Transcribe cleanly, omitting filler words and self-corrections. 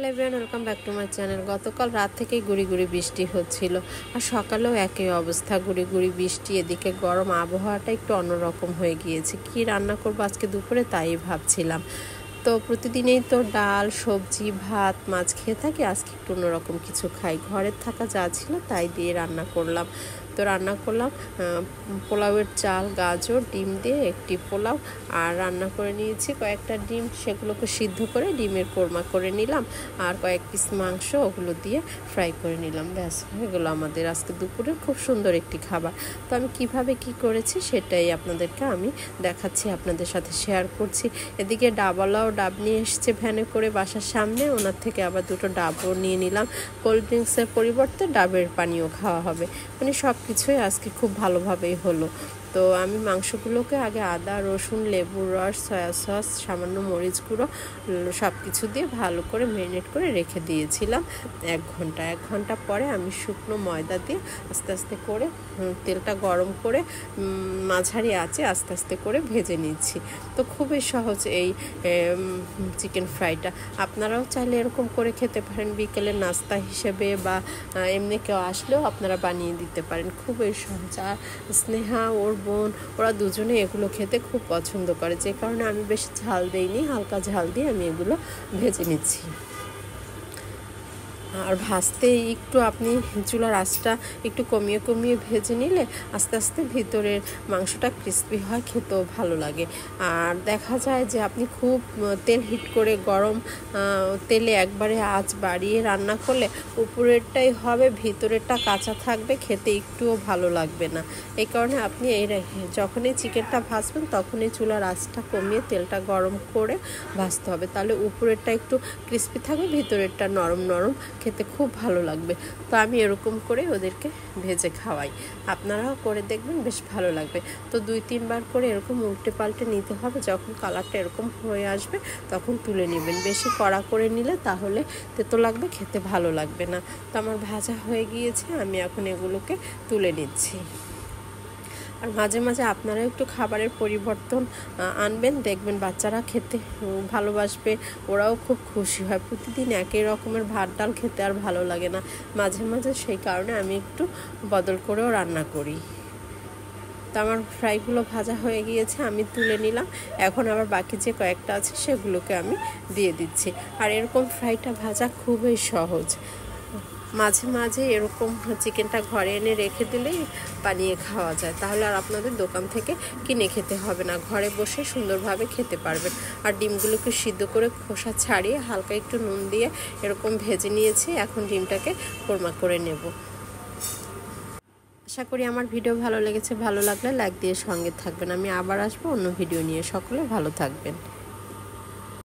Hello everyone, welcome back to my channel. গতকাল রাত থেকেই গুড়ি গুড়ি বৃষ্টি হচ্ছিল, আর সকালেও একই অবস্থা, গুড়ি গুড়ি বৃষ্টি। এদিকে গরম আবহাওয়াটা একটু অন্যরকম হয়ে গিয়েছে। কি রান্না করবো আজকে দুপুরে তাই ভাবছিলাম। তো প্রতিদিনেই তো ডাল, সবজি, ভাত, মাছ খেয়ে থাকি, আজকে একটু অন্যরকম কিছু খাই। ঘরের থাকা যা ছিল তাই দিয়ে রান্না করলাম। তো রান্না করলাম পোলাওয়ের চাল, গাজর, ডিম দিয়ে একটি পোলাও। আর রান্না করে নিয়েছি কয়েকটা ডিম, সেগুলোকে সিদ্ধ করে ডিমের কোরমা করে নিলাম। আর কয়েক পিস মাংস, ওগুলো দিয়ে ফ্রাই করে নিলাম। ব্যাস হয়ে গেলো আমাদের আজকে দুপুরের খুব সুন্দর একটি খাবার। তো আমি কিভাবে কি করেছি সেটাই আপনাদেরকে আমি দেখাচ্ছি, আপনাদের সাথে শেয়ার করছি। এদিকে ডাবওয়ালাও ডাব নিয়ে এসছে ভ্যানে করে বাসার সামনে, ওনার থেকে আবার দুটো ডাবও নিয়ে নিলাম। কোল্ড ড্রিঙ্কসের পরিবর্তে ডাবের পানীয় খাওয়া হবে, মানে সব কিছুই আজকে খুব ভালোভাবেই হলো। তো আমি মাংসগুলোকে আগে আদা, রসুন, লেবুর রস, সয়া সস, সামান্য মরিচ গুঁড়ো সব কিছু দিয়ে ভালো করে ম্যারিনেট করে রেখে দিয়েছিলাম 1 ঘন্টা পরে আমি শুকনো ময়দা দিয়ে আস্তে আস্তে করে তেলটা গরম করে মাঝারি আঁচে আস্তে আস্তে করে ভেজে নিচ্ছি। তো খুবই সহজ এই চিকেন ফ্রাইটা। আপনারাও চাইলে এরকম করে খেতে পারেন বিকেলের নাস্তা হিসেবে, বা এমনি কেউ আসলেও আপনারা বানিয়ে দিতে পারেন। খুবই সহজ। আর স্নেহা, ওর বোন, ওরা দুজনে এগুলো খেতে খুব পছন্দ করে, যে কারণে আমি বেশি ঝাল দেইনি, হালকা ঝাল দিয়ে আমি এগুলো ভেজে নিচ্ছি। আর ভাজতে একটু আপনি চুলার আঁচটা একটু কমিয়ে কমিয়ে ভেজে নিলে আস্তে আস্তে ভিতরের মাংসটা ক্রিস্পি হয়, খেতেও ভালো লাগে। আর দেখা যায় যে আপনি খুব তেল হিট করে গরম তেলে একবারে আঁচ বাড়িয়ে রান্না করলে উপরেরটাই হবে, ভিতরেরটা কাঁচা থাকবে, খেতে একটুও ভালো লাগবে না। এই কারণে আপনি যখনই চিকেনটা ভাজবেন তখনই চুলার আঁচটা কমিয়ে তেলটা গরম করে ভাজতে হবে, তাহলে উপরেরটা একটু ক্রিস্পি থাকবে, ভিতরেরটা নরম নরম, খেতে খুব ভালো লাগবে। তো আমি এরকম করে ওদেরকে ভেজে খাওয়াই, আপনারাও করে দেখবেন, বেশ ভালো লাগবে। তো 2-3 বার করে এরকম উল্টে পাল্টে নিতে হবে। যখন কালারটা এরকম হয়ে আসবে তখন তুলে নেবেন। বেশি কড়া করে নিলে তাহলে তেতো লাগবে, খেতে ভালো লাগবে না। তো আমার ভাজা হয়ে গিয়েছে, আমি এখন এগুলোকে তুলে নিচ্ছি। আর মাঝে মাঝে আপনারা একটু খাবারের পরিবর্তন আনবেন, দেখবেন বাচ্চারা খেতে ভালোবাসবে, ওরাও খুব খুশি হয়। প্রতিদিন একই রকমের ভাত ডাল খেতে আর ভালো লাগে না, মাঝে মাঝে সেই কারণে আমি একটু বদল করেও রান্না করি। তো আমার ফ্রাইগুলো ভাজা হয়ে গিয়েছে, আমি তুলে নিলাম। এখন আবার বাকি যে কয়েকটা আছে সেগুলোকে আমি দিয়ে দিচ্ছি। আর এরকম ফ্রাইটা ভাজা খুবই সহজ। মাঝে মাঝে এরকম চিকেনটা ঘরে এনে রেখে দিলেই বানিয়ে খাওয়া যায়, তাহলে আর আপনাদের দোকান থেকে কিনে খেতে হবে না, ঘরে বসে সুন্দরভাবে খেতে পারবেন। আর ডিমগুলোকে সিদ্ধ করে খোসা ছাড়িয়ে হালকা একটু নুন দিয়ে এরকম ভেজে নিয়েছি। এখন ডিমটাকে কোরমা করে নেব। আশা করি আমার ভিডিও ভালো লেগেছে। ভালো লাগলে লাইক দিয়ে সঙ্গে থাকবেন। আমি আবার আসবো অন্য ভিডিও নিয়ে। সকলে ভালো থাকবেন।